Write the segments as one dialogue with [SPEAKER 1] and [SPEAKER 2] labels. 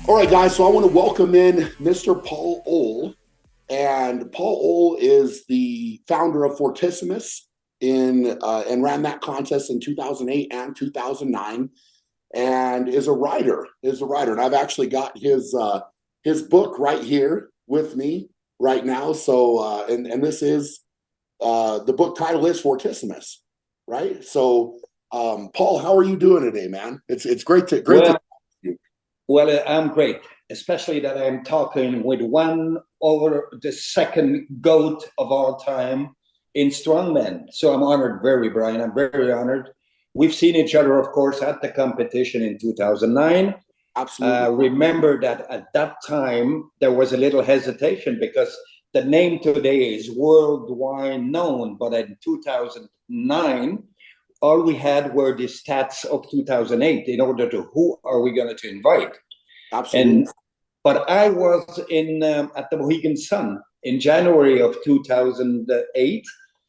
[SPEAKER 1] All right, guys. So I want to welcome in Mr. Paul Ohl. And Paul Ohl is the founder of Fortissimus and ran that contest in 2008 and 2009, and is a writer. And I've actually got his book right here with me right now. So and this is the book title is Fortissimus, right? So Paul, how are you doing today, man? It's great to
[SPEAKER 2] Well,
[SPEAKER 1] talk to you.
[SPEAKER 2] I'm great, especially that I'm talking with one over the second GOAT of all time in strongman. So I'm honored, very, Brian. I'm very honored. We've seen each other, of course, at the competition in 2009.
[SPEAKER 1] Absolutely.
[SPEAKER 2] Remember that at that time, there was a little hesitation because the name today is worldwide known, but in 2009, all we had were the stats of 2008 in order to who are we going to invite.
[SPEAKER 1] Absolutely.
[SPEAKER 2] And but I was in at the Mohegan Sun in January of 2008, and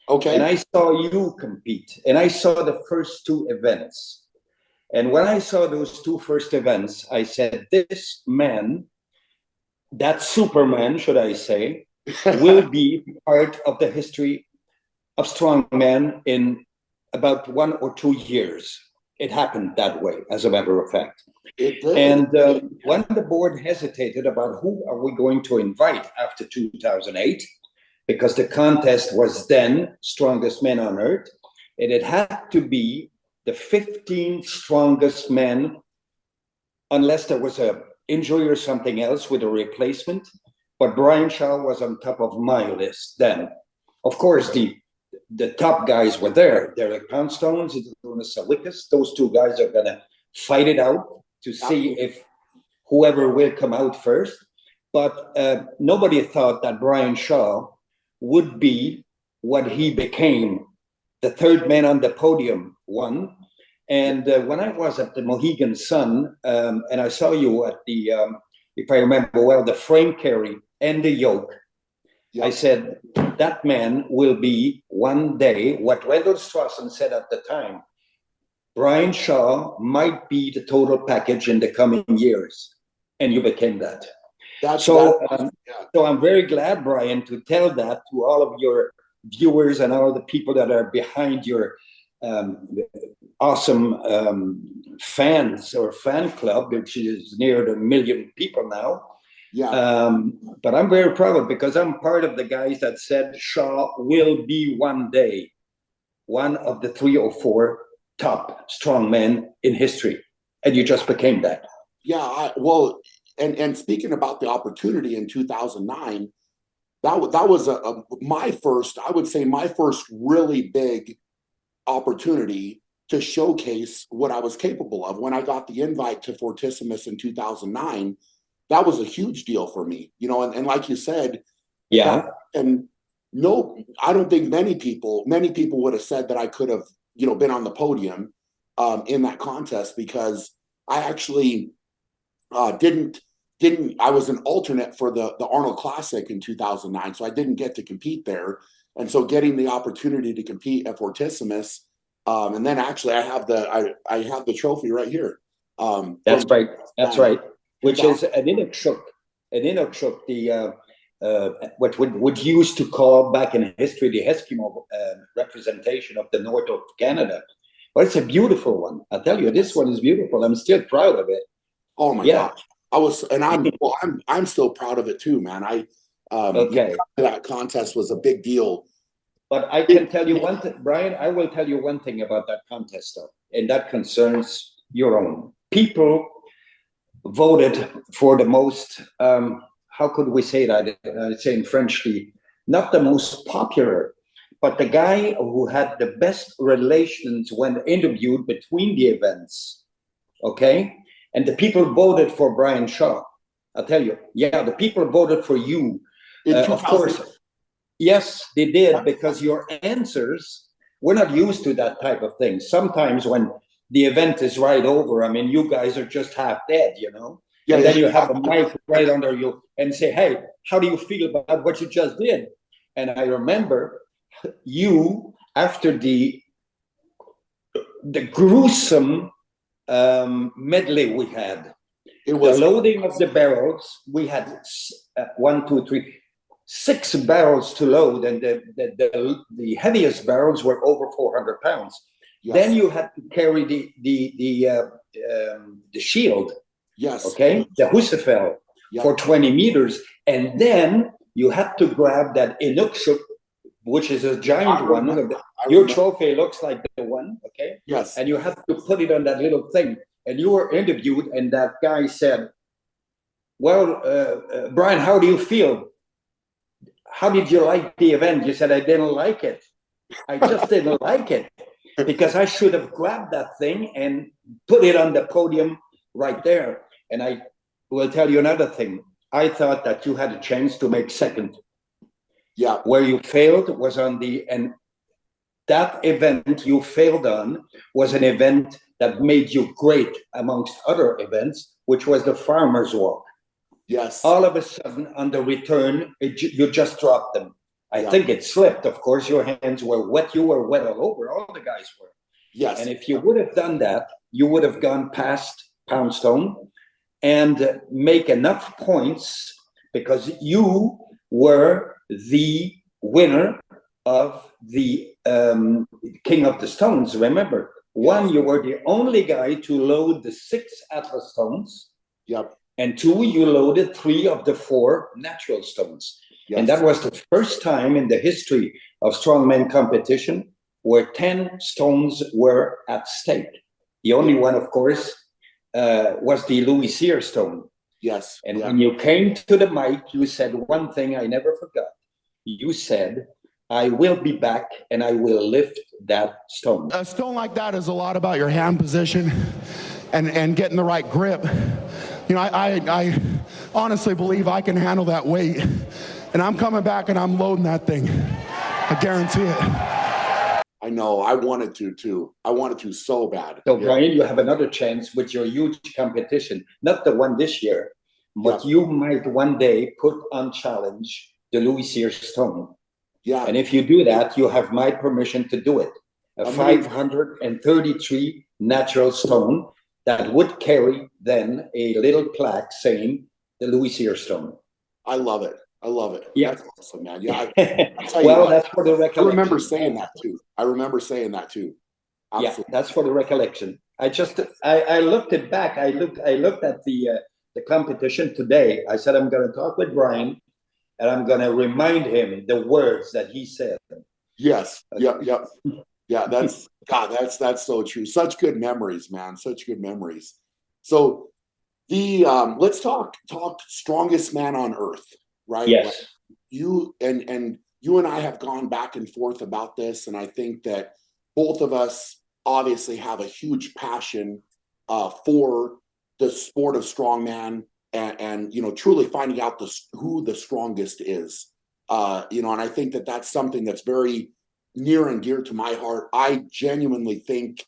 [SPEAKER 1] Okay.
[SPEAKER 2] I saw you compete, and I saw the first two events. And when I saw those two first events, I said, "This man, that Superman, should I say, will be part of the history of strongman in about 1 or 2 years." It happened that way, as a matter of fact.
[SPEAKER 1] It did.
[SPEAKER 2] And when the board hesitated about who are we going to invite after 2008, because the contest was then strongest men on earth, and it had to be the 15 strongest men, unless there was a injury or something else with a replacement. But Brian Shaw was on top of my list then. Of course, the top guys were there. Derek Poundstones, Jonas Salikas. Those two guys are gonna fight it out to see
[SPEAKER 1] Absolutely.
[SPEAKER 2] if whoever will come out first. But nobody thought that Brian Shaw would be what he became, the third man on the podium, one. And when I was at the Mohegan Sun, and I saw you at the, if I remember well, the frame carry and the yoke, I
[SPEAKER 1] Yep.
[SPEAKER 2] said, that man will be one day what Wendell Strassen said at the time. Brian Shaw might be the total package in the coming years. And you became that.
[SPEAKER 1] That's that.
[SPEAKER 2] So,
[SPEAKER 1] Yeah.
[SPEAKER 2] so I'm very glad, Brian, to tell that to all of your viewers and all the people that are behind your um, awesome fans or fan club, which is near the million people now.
[SPEAKER 1] Yeah.
[SPEAKER 2] But I'm very proud because I'm part of the guys that said Shaw will be one day one of the 3 or 4 top strongmen in history, and you just became that.
[SPEAKER 1] Yeah. Well, and speaking about the opportunity in 2009, that was my first. I would say my first really big opportunity to showcase what I was capable of. When I got the invite to Fortissimus in 2009, that was a huge deal for me. And like you said, back
[SPEAKER 2] Yeah,
[SPEAKER 1] and no, I don't think many people would have said that I could have, been on the podium in that contest because I actually didn't I was an alternate for the Arnold Classic in 2009, so I didn't get to compete there. And so getting the opportunity to compete at Fortissimus, and then actually I have the trophy right here
[SPEAKER 2] that's
[SPEAKER 1] from
[SPEAKER 2] right. That's right. Which is
[SPEAKER 1] 2000.
[SPEAKER 2] an Inukshuk, the what would used to call back in history the Eskimo representation of the north of Canada. But it's a beautiful one. I tell you, this
[SPEAKER 1] Yes.
[SPEAKER 2] one is beautiful. I'm still proud of it.
[SPEAKER 1] Oh my
[SPEAKER 2] Yeah.
[SPEAKER 1] gosh. I'm still proud of it too, man.
[SPEAKER 2] Okay.
[SPEAKER 1] That contest was a big deal.
[SPEAKER 2] But I can tell you one thing, Brian, I will tell you one thing about that contest, though, and that concerns your own. People voted for the most, how could we say that? Say in French, not the most popular, but the guy who had the best relations when interviewed between the events. Okay. And the people voted for Brian Shaw. I'll tell you, yeah, the people voted for you.
[SPEAKER 1] In
[SPEAKER 2] Of
[SPEAKER 1] 2000.
[SPEAKER 2] course, yes, they did, because your answers, we're not used to that type of thing. Sometimes when the event is right over, I mean, you guys are just half dead.
[SPEAKER 1] Yeah,
[SPEAKER 2] And
[SPEAKER 1] yeah.
[SPEAKER 2] then you have a mic right under you and say, hey, how do you feel about what you just did? And I remember you, after the gruesome medley we had,
[SPEAKER 1] It
[SPEAKER 2] The
[SPEAKER 1] was
[SPEAKER 2] loading of the barrels, we had 6 barrels to load, and the heaviest barrels were over 400 pounds.
[SPEAKER 1] yes,
[SPEAKER 2] Then you had to carry the shield,
[SPEAKER 1] yes,
[SPEAKER 2] okay, the Husafel,
[SPEAKER 1] yeah,
[SPEAKER 2] for 20 meters, and then you had to grab that Inukshuk, which is a giant one. Your trophy looks like the one, okay?
[SPEAKER 1] yes,
[SPEAKER 2] And you have to put it on that little thing. And you were interviewed, and that guy said, well, Brian, how do you feel? How did you like the event? You said, I didn't like it. I just didn't like it, because I should have grabbed that thing and put it on the podium right there. And I will tell you another thing. I thought that you had a chance to make second.
[SPEAKER 1] yeah,
[SPEAKER 2] Where you failed was on and that event you failed on was an event that made you great amongst other events, which was the Farmer's Walk.
[SPEAKER 1] yes.
[SPEAKER 2] All of a sudden, on the return, you just dropped them. I think it slipped. Of course, your hands were wet. You were wet all over. All the guys were.
[SPEAKER 1] Yes.
[SPEAKER 2] And if you would have done that, you would have gone past Poundstone and make enough points, because you were the winner of the King of the Stones. Remember, one, you were the only guy to load the 6 Atlas stones.
[SPEAKER 1] Yep.
[SPEAKER 2] And 2, you loaded 3 of the 4 natural stones.
[SPEAKER 1] Yes.
[SPEAKER 2] And that was the first time in the history of strongman competition where 10 stones were at stake. The only one, of course, was the Louis Cyr stone.
[SPEAKER 1] Yes.
[SPEAKER 2] And when you came to the mic, you said one thing I never forgot. You said, I will be back and I will lift that stone.
[SPEAKER 3] A stone like that is a lot about your hand position and getting the right grip. You know, I honestly believe I can handle that weight, and I'm coming back and I'm loading that thing. I guarantee it.
[SPEAKER 1] I know. I wanted to too. I wanted to so bad.
[SPEAKER 2] So Brian, you have another chance with your huge competition, not the one this year, but you might one day put on challenge the Louis Cyr stone.
[SPEAKER 1] Yeah.
[SPEAKER 2] And if you do that, you have my permission to do it. A 533 natural stone that would carry then a little plaque saying the Louis Cyr stone.
[SPEAKER 1] I love it. I love it.
[SPEAKER 2] Yeah.
[SPEAKER 1] That's awesome, man. Yeah.
[SPEAKER 2] Well, that's for the recollection.
[SPEAKER 1] I remember saying that too. Absolutely.
[SPEAKER 2] Yeah, that's for the recollection. I looked it back. I looked at the competition today. I said, I'm going to talk with Brian and I'm going to remind him the words that he said.
[SPEAKER 1] Yes. Yep. Yeah, that's so true. Such good memories, man. Such good memories. So let's talk strongest man on earth, right?
[SPEAKER 2] Yes.
[SPEAKER 1] Like you and I have gone back and forth about this, and I think that both of us obviously have a huge passion for the sport of strongman and you know, truly finding out who the strongest is. You know, and I think that that's something that's very near and dear to my heart. I genuinely think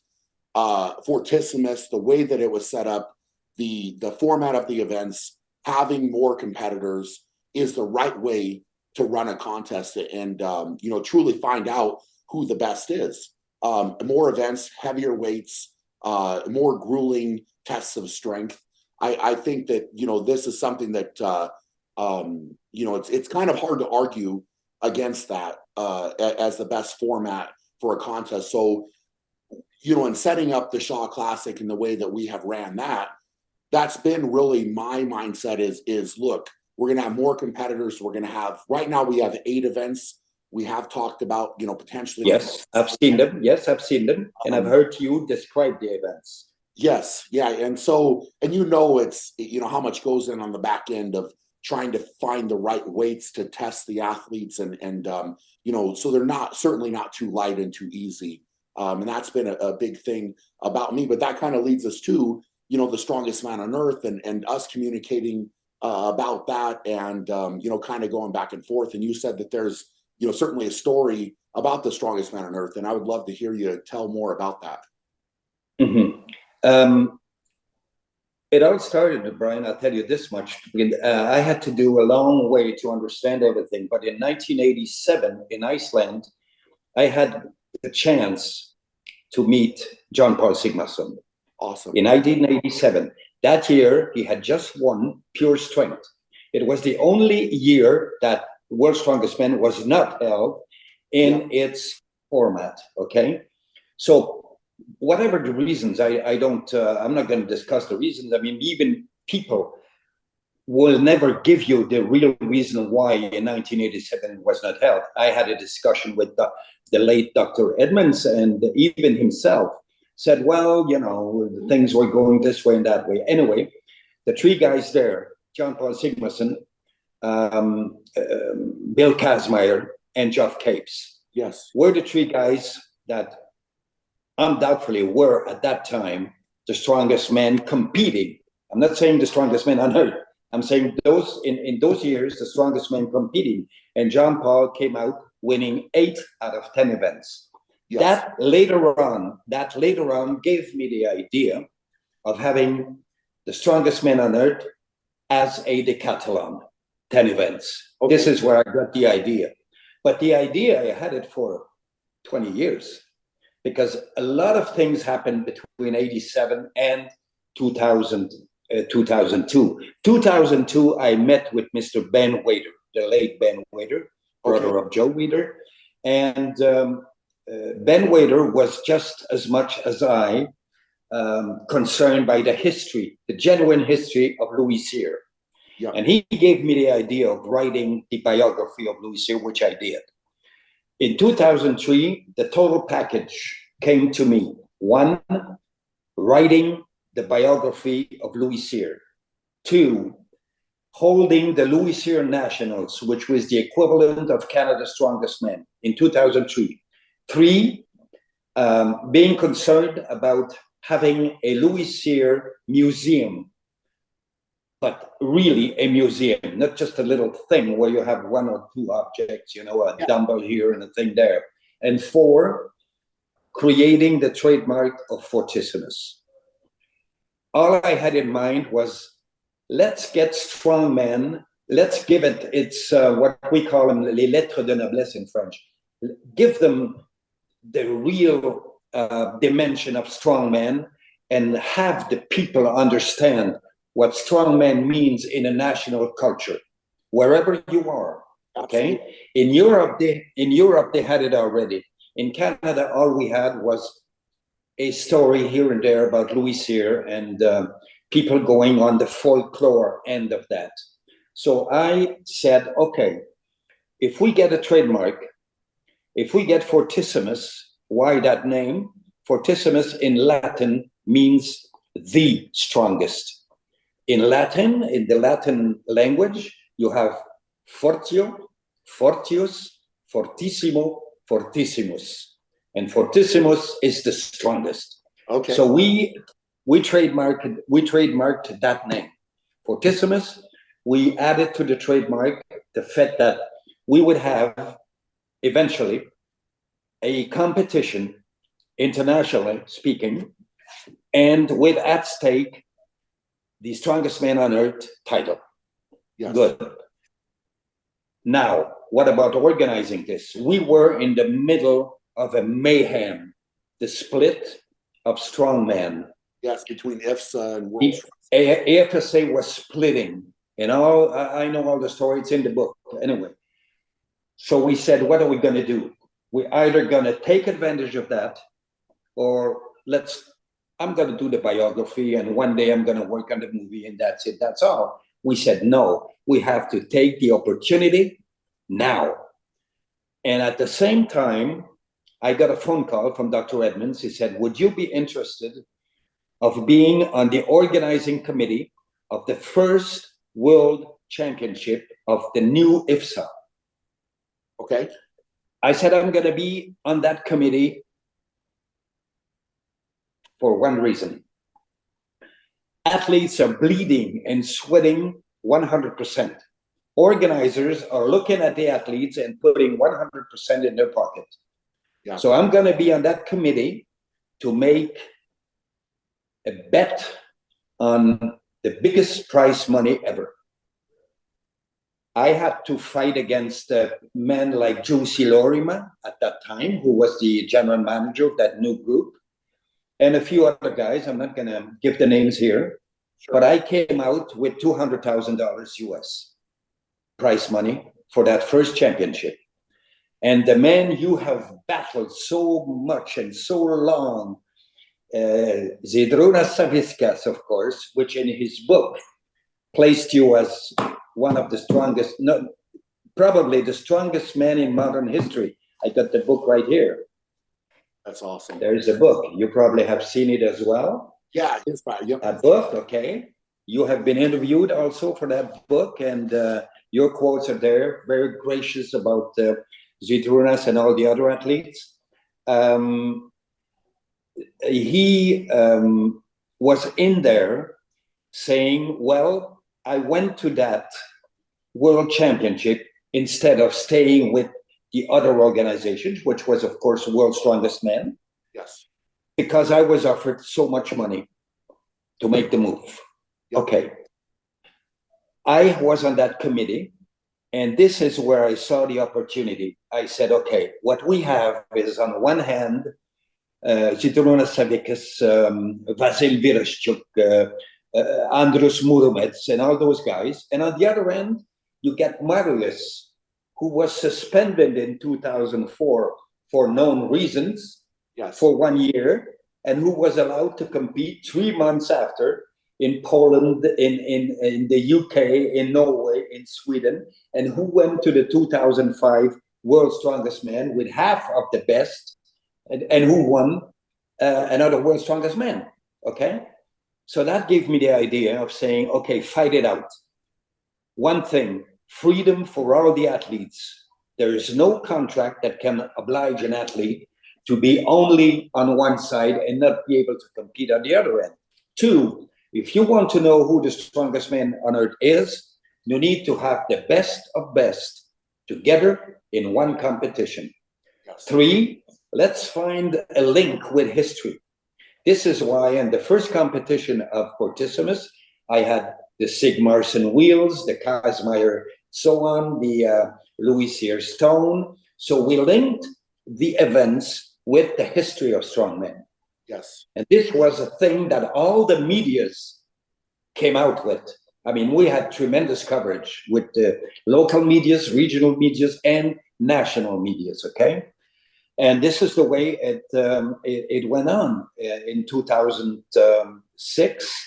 [SPEAKER 1] Fortissimus, the way that it was set up, the format of the events, having more competitors is the right way to run a contest and you know, truly find out who the best is. More events, heavier weights, more grueling tests of strength. I think that, you know, this is something that you know, it's kind of hard to argue against that as the best format for a contest. So, you know, in setting up the Shaw Classic and the way that we have ran that's been really my mindset is look, we're going to have more competitors. We're going to have, right now we have 8 events. We have talked about, you know, potentially.
[SPEAKER 2] Yes, I've seen them. And I've heard you describe the events.
[SPEAKER 1] Yes. Yeah. And so, and you know, it's, you know, how much goes in on the back end of trying to find the right weights to test the athletes and you know, so they're certainly not too light and too easy. And that's been a big thing about me, but that kind of leads us to, you know, the strongest man on earth and us communicating about that and, you know, kind of going back and forth. And you said that there's, you know, certainly a story about the strongest man on earth. And I would love to hear you tell more about that.
[SPEAKER 2] Mm-hmm. It all started, Brian, I'll tell you this much. I had to do a long way to understand everything. But in 1987 in Iceland, I had the chance to meet John Paul Sigmarsson.
[SPEAKER 1] Awesome.
[SPEAKER 2] In 1987. That year, he had just won Pure Strength. It was the only year that World's Strongest Man was not held in its format, okay? So whatever the reasons, I'm not going to discuss the reasons. I mean, even people will never give you the real reason why in 1987 it was not held. I had a discussion with the late Dr. Edmonds, and even himself said, well, you know, things were going this way and that way. Anyway, the three guys there, John Paul Sigmarsson, Bill Kazmaier, and Geoff Capes, were the three guys that undoubtedly were at that time the strongest men competing. I'm not saying the strongest men on earth. I'm saying those in those years, the strongest men competing. And John Paul came out winning 8 out of 10 events. That later on gave me the idea of having the strongest men on earth as a decathlon, 10 events. Okay. This is where I got the idea. But the idea, I had it for 20 years because a lot of things happened between 87 and 2002. 2002, I met with Mr. Ben Wader, the late Ben Wader, brother of Joe Wader. And Ben Wader was just as much as I concerned by the history, the genuine history of Louis Cyr. Yeah. And he gave me the idea of writing the biography of Louis Cyr, which I did. In 2003, the total package came to me. 1, writing the biography of Louis Cyr. 2, holding the Louis Cyr Nationals, which was the equivalent of Canada's Strongest Men in 2003. 3, being concerned about having a Louis Cyr museum, but really a museum, not just a little thing where you have 1 or 2 objects, you know, a dumbbell here and a thing there. And 4, creating the trademark of Fortissimus. All I had in mind was, let's get strong men, let's give it, it's what we call them, les lettres de noblesse in French. Give them the real dimension of strong men and have the people understand what strongman means in a national culture, wherever you are. Okay, in Europe they had it already. In Canada, all we had was a story here and there about Louis Cyr and people going on the folklore end of that. So I said, okay, if we get a trademark, if we get Fortissimus, why that name? Fortissimus in Latin means the strongest. In Latin, in the Latin language, you have fortio, fortius, fortissimo, fortissimus. And fortissimus is the strongest. Okay. So we trademarked that name. Fortissimus, we added to the trademark the fact that we would have eventually a competition, internationally speaking, and with at stake the strongest man on earth title. Yes. Good. Now, what about organizing this? We were in the middle of a mayhem, the split of strongman.
[SPEAKER 1] Yes, between IFSA and World.
[SPEAKER 2] IFSA was splitting, and all I know all the story. It's in the book anyway. So we said, what are we going to do? We're either going to take advantage of that, or I'm going to do the biography, and one day I'm going to work on the movie, and that's it. That's all. We said, no, we have to take the opportunity now. And at the same time, I got a phone call from Dr. Edmonds. He said, would you be interested of being on the organizing committee of the first World Championship of the new IFSA?
[SPEAKER 1] Okay.
[SPEAKER 2] I said, I'm going to be on that committee for one reason. Athletes are bleeding and sweating 100%. Organizers are looking at the athletes and putting 100% in their pocket. Yeah. So I'm going to be on that committee to make a bet on the biggest prize money ever. I had to fight against men like Jussi Lorima at that time, who was the general manager of that new group, and a few other guys. I'm not going to give the names here. But I came out with $200,000 US prize money for that first championship. And the man you have battled so much and so long, Zydrunas Savickas, of course, which in his book placed you as one of the strongest, no, probably the strongest man in modern history. I got the book right here.
[SPEAKER 1] That's awesome.
[SPEAKER 2] There's a book. You probably have seen it as well.
[SPEAKER 1] Yeah, it's fine. Yep.
[SPEAKER 2] A book, okay. You have been interviewed also for that book, and your quotes are there, very gracious about Zydrunas and all the other athletes. He was in there saying, well, I went to that World Championship instead of staying with the other organizations, which was, of course, World's Strongest Man.
[SPEAKER 1] Yes.
[SPEAKER 2] Because I was offered so much money to make the move.
[SPEAKER 1] Yep.
[SPEAKER 2] Okay. I was on that committee, and this is where I saw the opportunity. I said, okay, what we have is on one hand, Zydrunas Savickas, Vasil Vereshchuk, Andrus Muromets, and all those guys. And on the other end, you get Marius, who was suspended in 2004 for known reasons,
[SPEAKER 1] Yes.
[SPEAKER 2] for 1 year, and who was allowed to compete 3 months after in Poland, in the UK, in Norway, in Sweden, and who went to the 2005 World's Strongest Man with half of the best, and who won another World's Strongest Man, okay? So that gave me the idea of saying, okay, fight it out. One thing, freedom for all the athletes. There is no contract that can oblige an athlete to be only on one side and not be able to compete on the other end. Two, if you want to know who the strongest man on earth is, you need to have the best of best together in one competition.
[SPEAKER 1] Yes.
[SPEAKER 2] Three, let's find a link with history. This is why in the first competition of Fortissimus, I had the Sigmarsson wheels, the Kazmaier, so on, the Louis Cyr stone. So we linked the events with the history of strongmen.
[SPEAKER 1] Yes.
[SPEAKER 2] And this was a thing that all the medias came out with. I mean, we had tremendous coverage with the local medias, regional medias, and national medias, okay? And this is the way it went on. In 2006,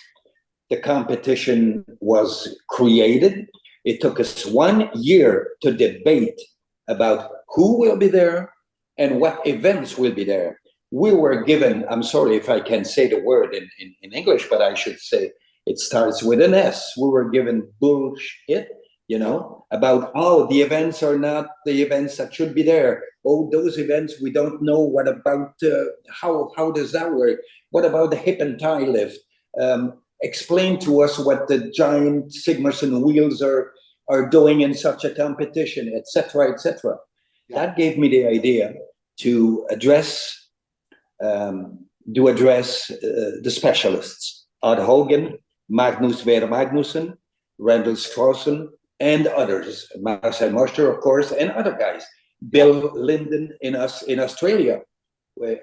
[SPEAKER 2] the competition was created. It took us 1 year to debate about who will be there and what events will be there. We were given, I'm sorry if I can say the word in English, but I should say it starts with an S. We were given bullshit, you know, about, oh, the events are not the events that should be there. Oh, those events, we don't know. What about, how does that work? What about the hip and thigh lift? Explain to us what the giant Sigmarsson wheels are doing in such a competition, etc., etc.
[SPEAKER 1] Yeah.
[SPEAKER 2] That gave me the idea to address the specialists, Odd Hogan, Magnus Ver Magnussen, Randall Strawson, and others, Marcel Mosher, of course, and other guys, Bill Linden in Australia,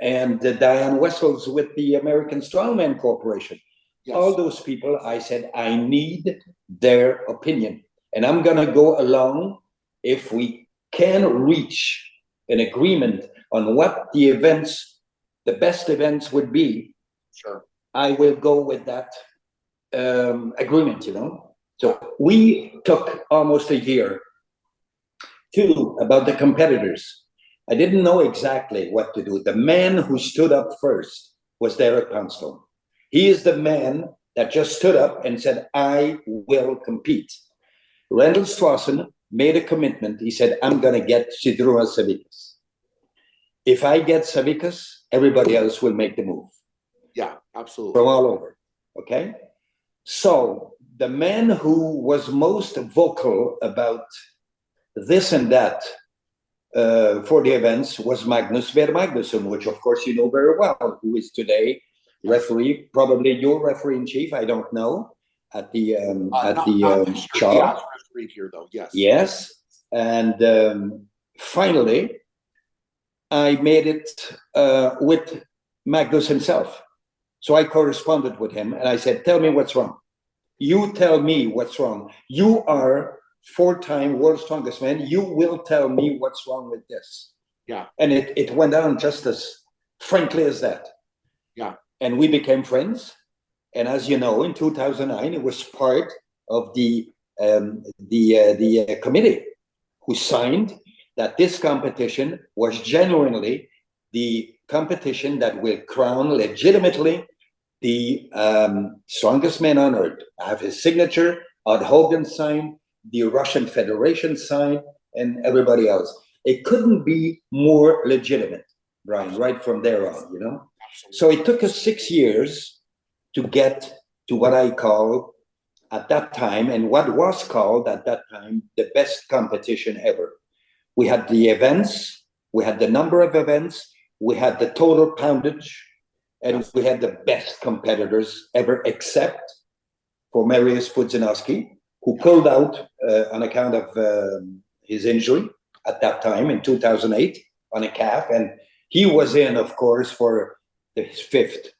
[SPEAKER 2] and Diane Wessels with the American Strongman Corporation.
[SPEAKER 1] Yes.
[SPEAKER 2] All those people, I said, I need their opinion. And I'm going to go along if we can reach an agreement on what the events, the best events would be.
[SPEAKER 1] Sure.
[SPEAKER 2] I will go with that agreement, you know. So we took almost a year. Two, about the competitors. I didn't know exactly what to do. The man who stood up first was Derek Poundstone. He is the man that just stood up and said, I will compete. Randall Strawson made a commitment. He said, I'm going to get Zydrunas Savickas. If I get Savickas, everybody else will make the move.
[SPEAKER 1] Yeah, absolutely.
[SPEAKER 2] From all over, okay? So the man who was most vocal about this and that for the events was Magnus Ver Magnussen, which of course you know very well, who is today referee, probably your referee in chief, I don't know, at the shop.
[SPEAKER 1] Referee here though, yes.
[SPEAKER 2] Yes, and finally, I made it with Magnus himself. So I corresponded with him and I said, tell me what's wrong. You tell me what's wrong. You are 4-time world's strongest man. You will tell me what's wrong with this.
[SPEAKER 1] Yeah.
[SPEAKER 2] And it went down just as frankly as that.
[SPEAKER 1] Yeah.
[SPEAKER 2] And we became friends. And as you know, in 2009, it was part of the committee who signed that this competition was genuinely the competition that will crown legitimately the strongest man on earth. I have his signature, Odd Hogan signed, the Russian Federation signed, and everybody else. It couldn't be more legitimate, Brian, right from there on, you know? So it took us 6 years to get to what I call at that time, and what was called at that time, the best competition ever. We had the events, we had the number of events, we had the total poundage, and we had the best competitors ever, except for Mariusz Pudzianowski, who pulled out on account of his injury at that time in 2008 on a calf. And he was in, of course, for his 5th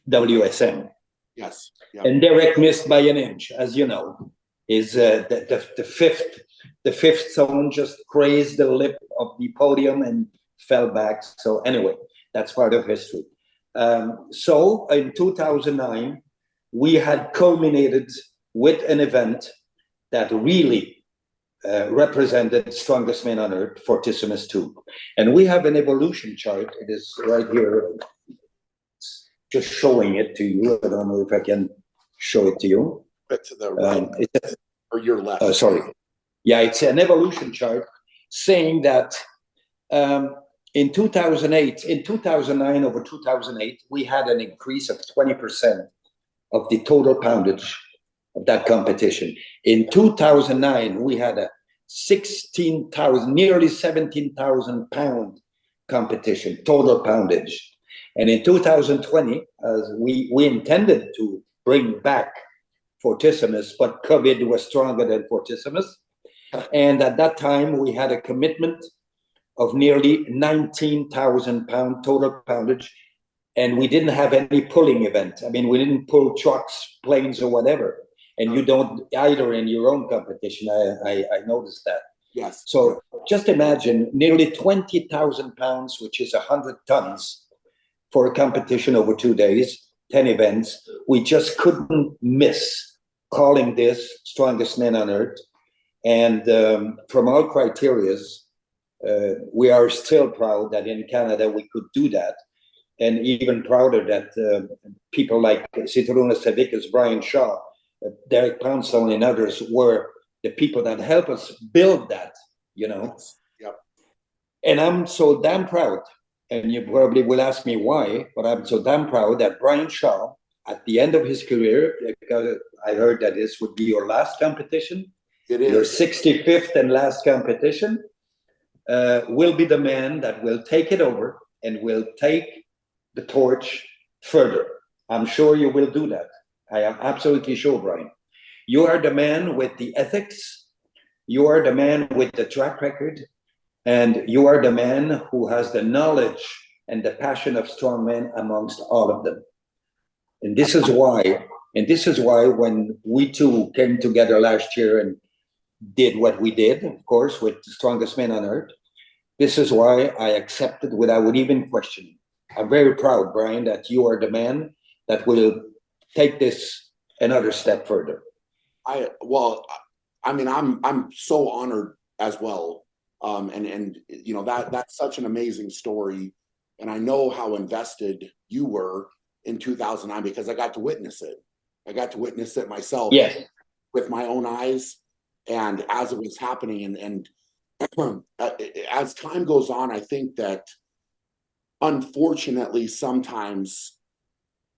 [SPEAKER 2] WSM.
[SPEAKER 1] Yes. Yep.
[SPEAKER 2] And Derek missed by an inch, as you know. Is the fifth zone just grazed the lip of the podium and fell back. So anyway, that's part of history. So in 2009, we had culminated with an event that really represented strongest man on earth, Fortissimus 2. And we have an evolution chart. It is right here. Just showing it to you. I don't know if I can show it to you.
[SPEAKER 1] But to the right or your left.
[SPEAKER 2] Sorry. Yeah, it's an evolution chart saying that in 2009 over 2008, we had an increase of 20% of the total poundage of that competition. In 2009, we had a 16,000, nearly 17,000 pound competition, total poundage. And in 2020, we intended to bring back Fortissimus, but COVID was stronger than Fortissimus. And at that time, we had a commitment of nearly 19,000 pound total poundage, and we didn't have any pulling event. I mean, we didn't pull trucks, planes, or whatever. And you don't either in your own competition. I noticed that.
[SPEAKER 1] Yes.
[SPEAKER 2] So just imagine nearly 20,000 pounds, which is 100 tons, for a competition over 2 days, 10 events. We just couldn't miss calling this strongest man on earth. And from all criterias, we are still proud that in Canada we could do that. And even prouder that people like Zydrunas Savickas, Brian Shaw, Derek Poundstone, and others were the people that helped us build that, you know.
[SPEAKER 1] Yep.
[SPEAKER 2] And I'm so damn proud, and you probably will ask me why, but I'm so damn proud that Brian Shaw, at the end of his career, because I heard that this would be your last competition,
[SPEAKER 1] It is.
[SPEAKER 2] your 65th and last competition, will be the man that will take it over and will take the torch further. I'm sure you will do that. I am absolutely sure, Brian. You are the man with the ethics. You are the man with the track record. And you are the man who has the knowledge and the passion of strongmen amongst all of them. And this is why when we two came together last year and did what we did, of course, with the strongest man on earth, this is why I accepted without even questioning. I'm very proud, Brian, that you are the man that will take this another step further.
[SPEAKER 1] I'm so honored as well. And you know, that's such an amazing story. And I know how invested you were in 2009 because I got to witness it. I got to witness it myself.
[SPEAKER 2] Yes.
[SPEAKER 1] With my own eyes and as it was happening. And as time goes on, I think that unfortunately, sometimes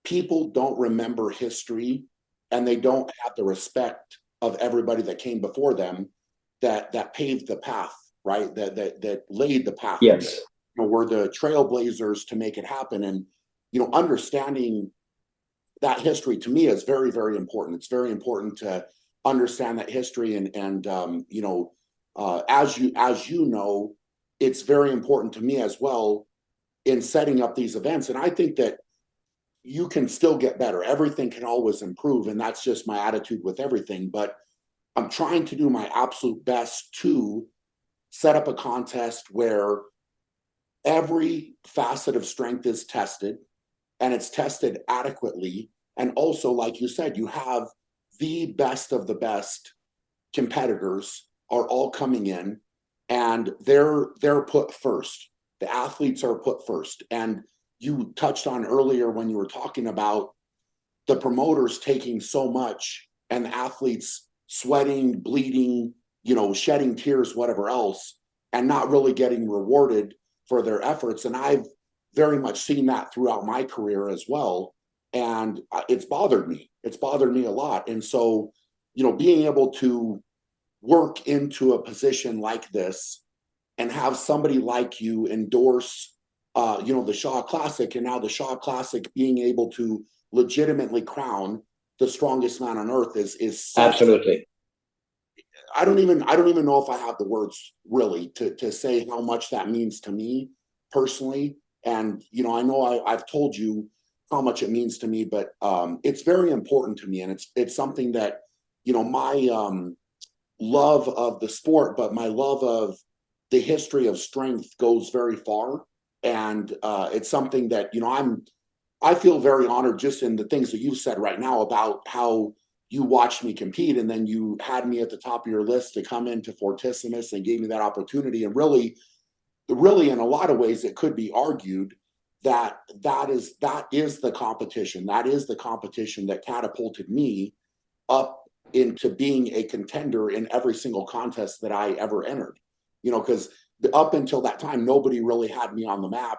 [SPEAKER 1] people don't remember history and they don't have the respect of everybody that came before them that paved the path, right? That laid the path.
[SPEAKER 2] Yes.
[SPEAKER 1] You know, were the trailblazers to make it happen. And, you know, understanding that history to me is very, very important. It's very important to understand that history and you know, as you know, it's very important to me as well in setting up these events. And I think that you can still get better. Everything can always improve. And that's just my attitude with everything. But I'm trying to do my absolute best to set up a contest where every facet of strength is tested, and it's tested adequately. And also, like you said, you have the best of the best competitors are all coming in, and they're put first. The athletes are put first. And you touched on earlier when you were talking about the promoters taking so much and the athletes sweating, bleeding, shedding tears, whatever else, and not really getting rewarded for their efforts. And I've very much seen that throughout my career as well. And it's bothered me. It's bothered me a lot. And so, being able to work into a position like this and have somebody like you endorse, the Shaw Classic, and now the Shaw Classic being able to legitimately crown the strongest man on earth is
[SPEAKER 2] absolutely.
[SPEAKER 1] I don't even know if I have the words really to say how much that means to me personally. And, I know I've told you how much it means to me, but it's very important to me. And it's something that, my love of the sport, but my love of the history of strength goes very far. And it's something that, I feel very honored just in the things that you've said right now about how you watched me compete, and then you had me at the top of your list to come into Fortissimus and gave me that opportunity. And really in a lot of ways, it could be argued that is the competition. That is the competition that catapulted me up into being a contender in every single contest that I ever entered. Because up until that time, nobody really had me on the map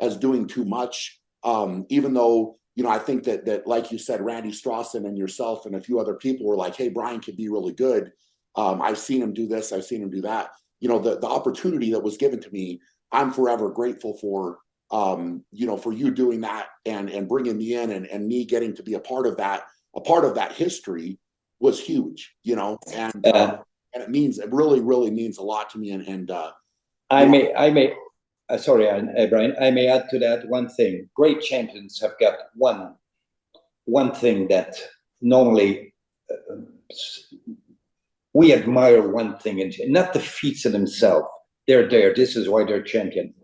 [SPEAKER 1] as doing too much. Even though, I think that like you said, Randy Strawson and yourself and a few other people were like, hey, Brian could be really good. I've seen him do this. I've seen him do that. The opportunity that was given to me, I'm forever grateful for, for you doing that and bringing me in and me getting to be a part of that history was huge, and it really, really means a lot to me.
[SPEAKER 2] Sorry, Brian, I may add to that one thing. Great champions have got one thing that normally we admire one thing, and not the feats in themselves. They're there. This is why they're champion.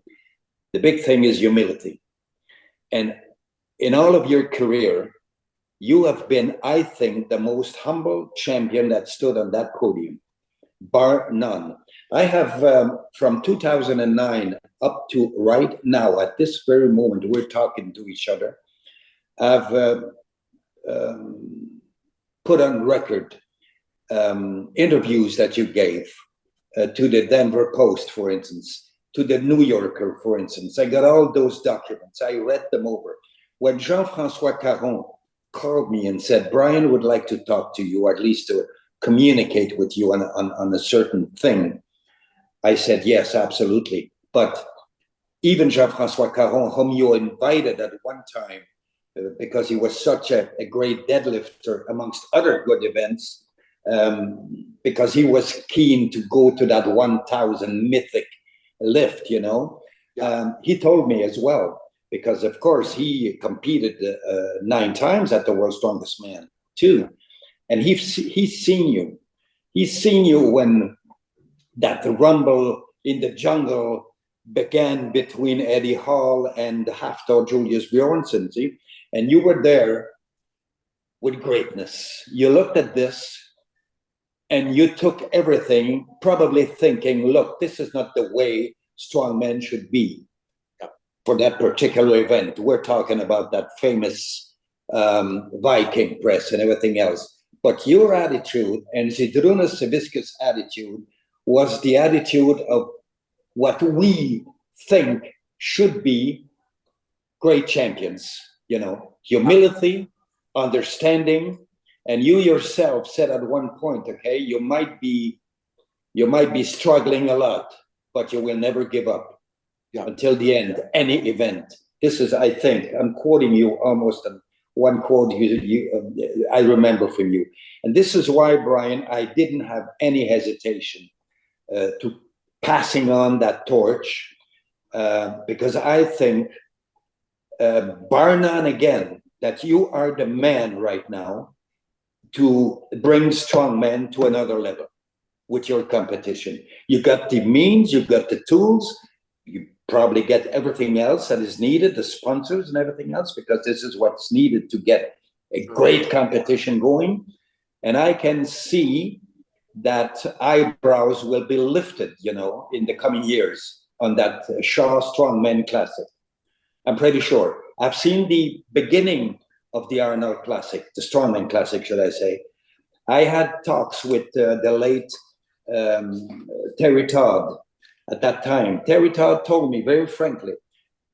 [SPEAKER 2] The big thing is humility. And in all of your career, you have been, I think, the most humble champion that stood on that podium, bar none. I have, from 2009 up to right now, at this very moment, we're talking to each other, I've put on record interviews that you gave to the Denver Post, for instance, to the New Yorker, for instance. I got all those documents. I read them over. When Jean-François Caron called me and said, Brian would like to talk to you, or at least to communicate with you on a certain thing, I said, yes, absolutely. But even Jean-François Caron, whom you invited at one time, because he was such a great deadlifter amongst other good events, because he was keen to go to that 1,000 mythic lift, he told me as well, because of course he competed 9 times at the World's Strongest Man too. And he's seen you. He's seen you when that rumble in the jungle began between Eddie Hall and Hafthor Julius Bjornsson, see? And you were there with greatness. You looked at this and you took everything, probably thinking, look, this is not the way strongmen should be for that particular event. We're talking about that famous Viking press and everything else. But your attitude and Zydrunas Savickas' attitude was the attitude of what we think should be great champions, humility, understanding. And you yourself said at one point, okay, you might be struggling a lot, but you will never give up until the end, any event. This is, I think, I'm quoting you almost one quote I remember from you. And this is why, Brian, I didn't have any hesitation to passing on that torch, because I think, bar none again, that you are the man right now to bring strong men to another level with your competition. You got the means, you got the tools, you probably get everything else that is needed, the sponsors and everything else, because this is what's needed to get a great competition going. And I can see that eyebrows will be lifted, in the coming years on that Shaw Strongman Classic. I'm pretty sure. I've seen the beginning of the Arnold Classic, the Strongman Classic, should I say. I had talks with the late Terry Todd at that time. Terry Todd told me very frankly,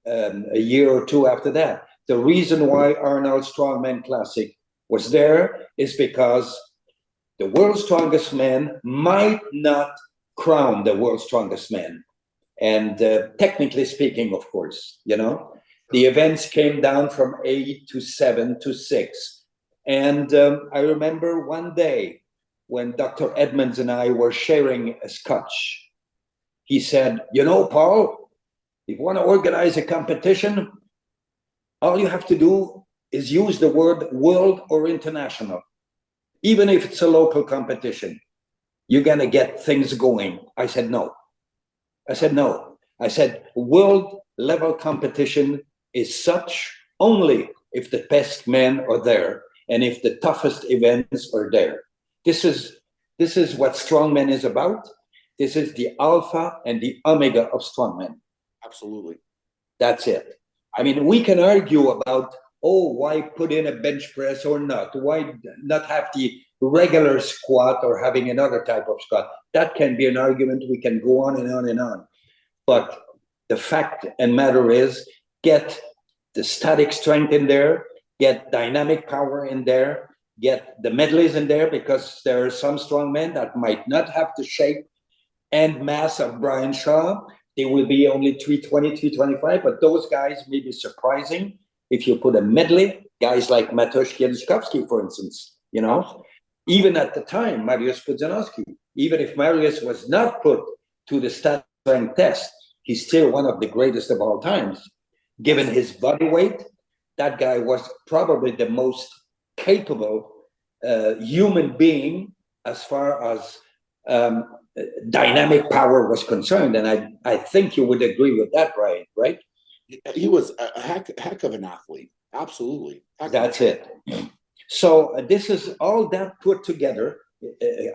[SPEAKER 2] a year or two after that, the reason why Arnold Strongman Classic was there is because the world's strongest man might not crown the world's strongest man. And technically speaking, of course, the events came down from 8 to 7 to 6. And I remember one day when Dr. Edmonds and I were sharing a scotch, he said, Paul, if you want to organize a competition, all you have to do is use the word world or international. Even if it's a local competition, you're going to get things going. I said, no. I said, world level competition is such only if the best men are there and if the toughest events are there. This is what strongman is about. This is the alpha and the omega of strongman.
[SPEAKER 1] Absolutely.
[SPEAKER 2] That's it. I mean, we can argue about, why put in a bench press or not? Why not have the regular squat or having another type of squat? That can be an argument. We can go on and on and on. But the fact and matter is, get the static strength in there, get dynamic power in there, get the medleys in there, because there are some strong men that might not have the shape and mass of Brian Shaw. They will be only 320, 325, but those guys may be surprising if you put a medley, guys like Mateusz Kiedyszkowski, for instance, even at the time, Mariusz Pudzianowski, even if Mariusz was not put to the static strength test, he's still one of the greatest of all times. Given his body weight, that guy was probably the most capable human being as far as dynamic power was concerned. And I think you would agree with that, Brian, right?
[SPEAKER 1] He was a heck of an athlete. Absolutely.
[SPEAKER 2] That's it. So this is all that put together,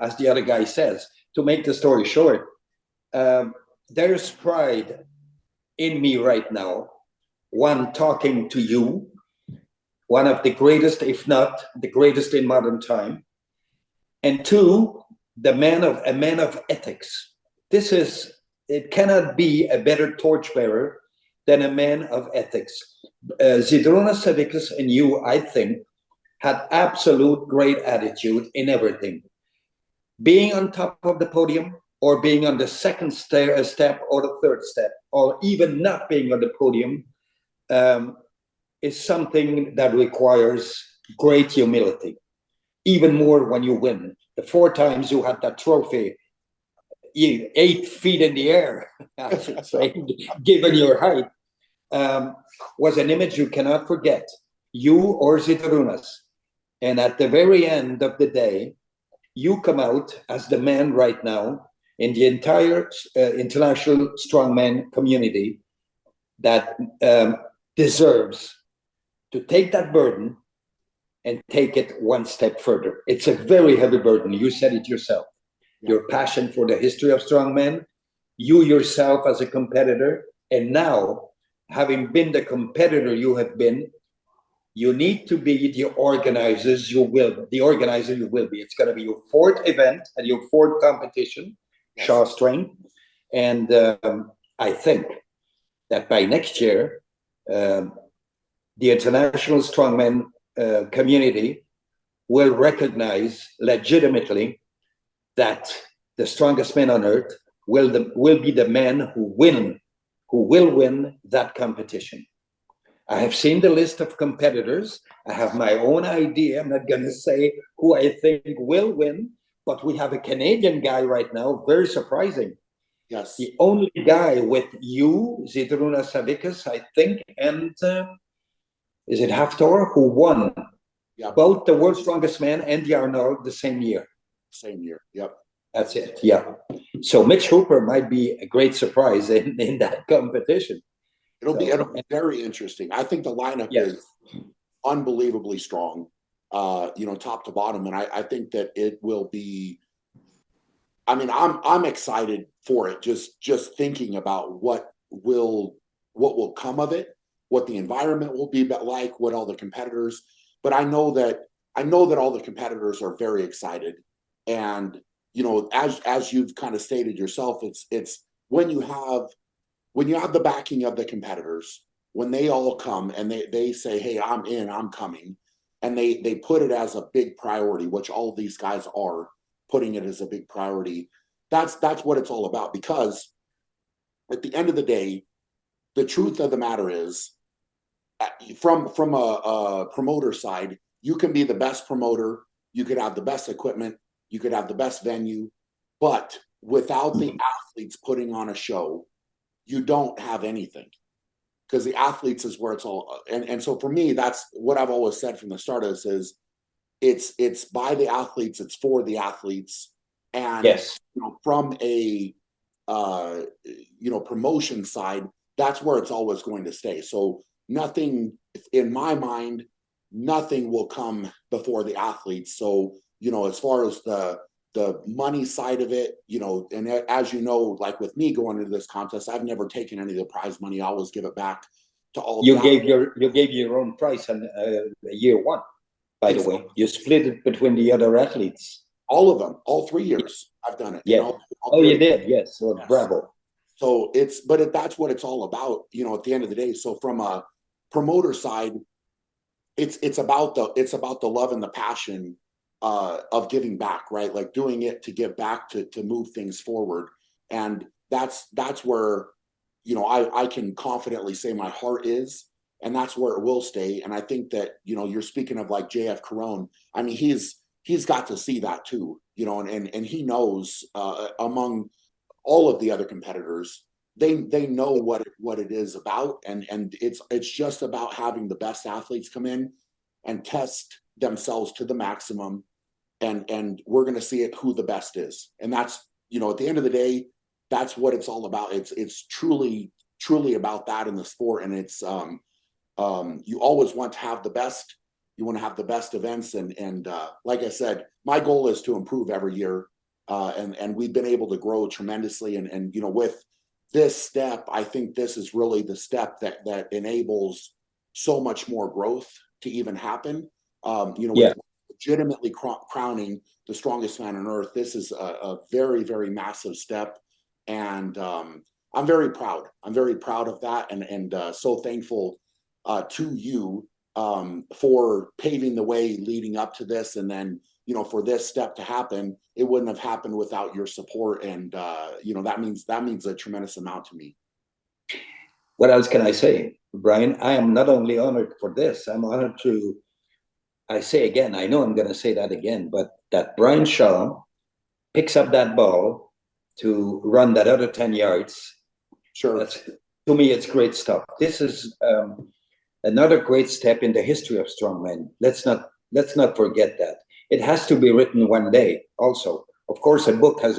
[SPEAKER 2] as the other guy says, to make the story short. There's pride in me right now. One, talking to you, one of the greatest, if not the greatest in modern time. And two, a man of ethics. It cannot be a better torchbearer than a man of ethics. Zydrunas Savickas and you, I think, had absolute great attitude in everything. Being on top of the podium, or being on the second step or the third step, or even not being on the podium, is something that requires great humility. Even more when you win. The 4 times you had that trophy, 8 feet in the air, I should say, given your height, was an image you cannot forget, you or Zydrunas. And at the very end of the day, you come out as the man right now in the entire international strongman community that deserves to take that burden and take it one step further. It's a very heavy burden. You said it yourself. Your passion for the history of strongmen, you yourself as a competitor, and now, having been the competitor you have been, you need to be the organizer you will be. It's going to be your 4th event and your 4th competition, yes. Shaw Strength. And I think that by next year, the international strongman community will recognize legitimately that the strongest man on earth will be the man who will win that competition. I have seen the list of competitors. I have my own idea. I'm not going to say who I think will win, but we have a Canadian guy right now, very surprising.
[SPEAKER 1] Yes.
[SPEAKER 2] The only guy with you, Zydrunas Savickas, I think, and is it Hafthor, who won
[SPEAKER 1] Yeah.
[SPEAKER 2] both the World's Strongest Man and the Arnold the same year.
[SPEAKER 1] Same year. Yep.
[SPEAKER 2] That's it. Yeah. So Mitch Hooper might be a great surprise in that competition.
[SPEAKER 1] It'll be very interesting. I think the lineup
[SPEAKER 2] Yes.
[SPEAKER 1] is unbelievably strong, top to bottom, and I think that it will be. I mean, I'm excited for it. Just thinking about what will come of it, what the environment will be like, what all the competitors. But I know that all the competitors are very excited, and as you've kind of stated yourself, it's when you have the backing of the competitors, when they all come and they say, hey, I'm in, I'm coming, and they put it as a big priority, which all of these guys are putting it as a big priority. That's what it's all about, because at the end of the day, the truth of the matter is, from a promoter side, you can be the best promoter, you could have the best equipment, you could have the best venue, but without the athletes putting on a show, you don't have anything, because the athletes is where it's all. And so for me, that's what I've always said from the start is it's by the athletes, it's for the athletes. And
[SPEAKER 2] yes,
[SPEAKER 1] from a promotion side, that's where it's always going to stay. So nothing, in my mind, nothing will come before the athletes. So as far as the money side of it, and as you know, like with me going into this contest, I've never taken any of the prize money. I always give it back to all.
[SPEAKER 2] You gave your own prize on year one, by the way. You split it between the other athletes.
[SPEAKER 1] All of them, all 3 years I've done it.
[SPEAKER 2] Yeah. You did, yes. Well, yes. Bravo.
[SPEAKER 1] So that's what it's all about, at the end of the day. So from a promoter side, it's about the love and the passion of giving back, right? Like doing it to give back, to move things forward. And that's where, I can confidently say my heart is, and that's where it will stay. And I think that, you're speaking of like JF Caron. I mean, he's got to see that too, and he knows, among all of the other competitors, they know what it is about. And it's just about having the best athletes come in and test themselves to the maximum. And we're going to see who the best is. And that's, at the end of the day, that's what it's all about. It's truly about that in the sport. And it's, you always want to have the best. You want to have the best events. And like I said, my goal is to improve every year. And we've been able to grow tremendously. And with this step, I think this is really the step that enables so much more growth to even happen. With legitimately crowning the strongest man on earth, this is a very, very massive step. And I'm very proud. I'm very proud of that. And so thankful to you for paving the way leading up to this. And then, for this step to happen, it wouldn't have happened without your support. And, that means a tremendous amount to me.
[SPEAKER 2] What else can I say, Brian? I am not only honored for this, I'm honored to, I say again, I know I'm going to say that again, but that Brian Shaw picks up that ball to run that other 10 yards.
[SPEAKER 1] Sure.
[SPEAKER 2] To me, it's great stuff. This is another great step in the history of strongmen. Let's not forget that. It has to be written one day also. Of course, a book has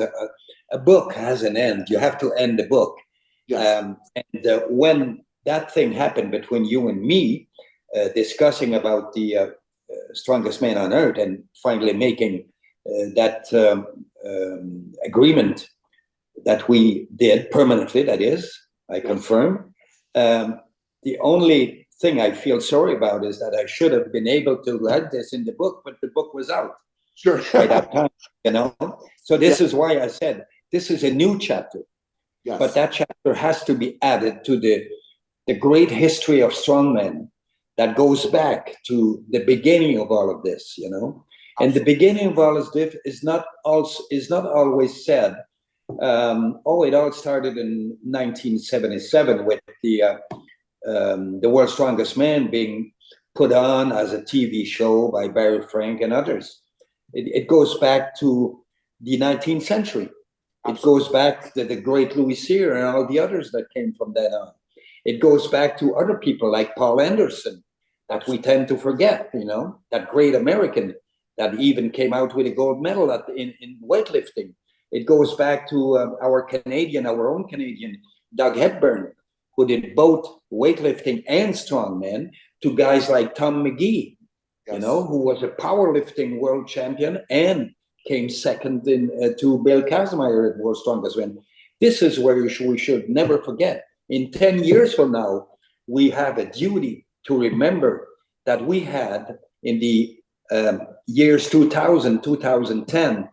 [SPEAKER 2] an end. You have to end the book.
[SPEAKER 1] Yes.
[SPEAKER 2] When that thing happened between you and me, discussing about the strongest man on earth and finally making that agreement that we did permanently, that is, I confirm. The only thing I feel sorry about is that I should have been able to add this in the book, but the book was out.
[SPEAKER 1] Sure.
[SPEAKER 2] By that time, So this is why I said this is a new chapter.
[SPEAKER 1] Yes.
[SPEAKER 2] But that chapter has to be added to the great history of strongmen that goes back to the beginning of all of this, And the beginning of all of this is not always said. It all started in 1977 with the World's Strongest Man being put on as a TV show by Barry Frank and others. It goes back to the 19th century. It goes back to the great Louis Cyr and all the others that came from then on. It goes back to other people like Paul Anderson that we tend to forget, that great American that even came out with a gold medal in weightlifting. It goes back to our own Canadian, Doug Hepburn, who did both weightlifting and strongman, to guys like Tom McGee,
[SPEAKER 1] Yes.
[SPEAKER 2] who was a powerlifting world champion and came second to Bill Kazmaier at World's Strongest Man. This is where we should never forget. In 10 years from now, we have a duty to remember that we had in the years 2000, 2010,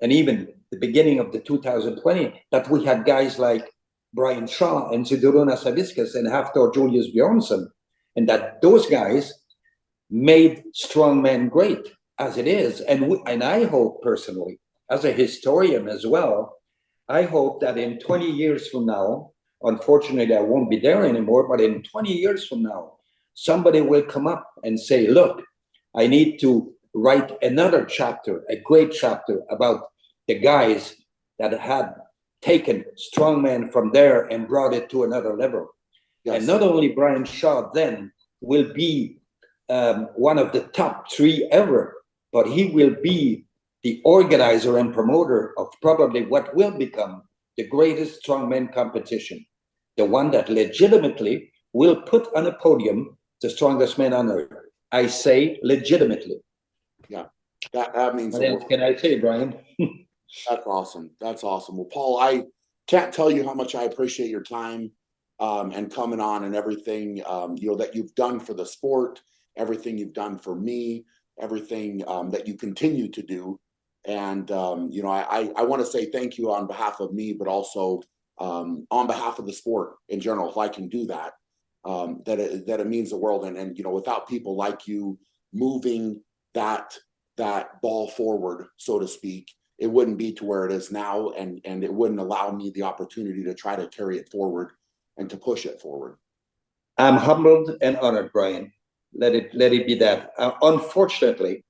[SPEAKER 2] and even the beginning of the 2020, that we had guys like Brian Shaw and Zydrunas Savickas and Hafthor Julius Bjornsson, and that those guys made strongman great as it is. And I hope personally, as a historian as well, I hope that in 20 years from now, unfortunately I won't be there anymore, but in 20 years from now, somebody will come up and say, look, I need to write another chapter, a great chapter about the guys that had taken strongman from there and brought it to another level. Yes. And not only Brian Shaw then will be one of the top 3 ever, but he will be the organizer and promoter of probably what will become the greatest strongman competition, the one that legitimately will put on a podium the strongest man on earth. I say legitimately.
[SPEAKER 1] Yeah, that means.
[SPEAKER 2] What else can I say, Brian?
[SPEAKER 1] That's awesome. That's awesome. Well, Paul, I can't tell you how much I appreciate your time and coming on and everything that you've done for the sport, everything you've done for me, everything that you continue to do. And I want to say thank you on behalf of me, but also on behalf of the sport in general. If I can do that, that it means the world. And without people like you moving that ball forward, so to speak, it wouldn't be to where it is now, and it wouldn't allow me the opportunity to try to carry it forward and to push it forward.
[SPEAKER 2] I'm humbled and honored, Brian. Let it be that. Unfortunately,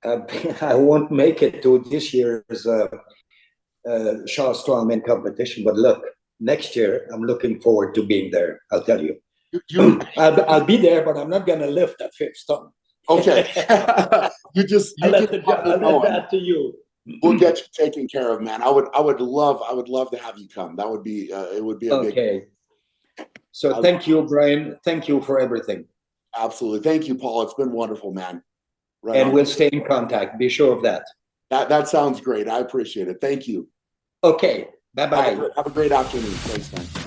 [SPEAKER 2] I won't make it to this year's Shaw Strongman competition. But look, next year I'm looking forward to being there. I'll tell you. I'll be there, but I'm not going to lift that 5th ton.
[SPEAKER 1] Okay.
[SPEAKER 2] I'll let that to you.
[SPEAKER 1] We'll get you taken care of, man. I would love to have you come. That would be it would be a big.
[SPEAKER 2] Okay. So thank you, Brian. Thank you for everything.
[SPEAKER 1] Absolutely. Thank you, Paul. It's been wonderful, man.
[SPEAKER 2] Right and on. We'll stay in contact. Be sure of that.
[SPEAKER 1] That sounds great. I appreciate it. Thank you.
[SPEAKER 2] Okay. Bye-bye.
[SPEAKER 1] Have a great afternoon. Thanks, man.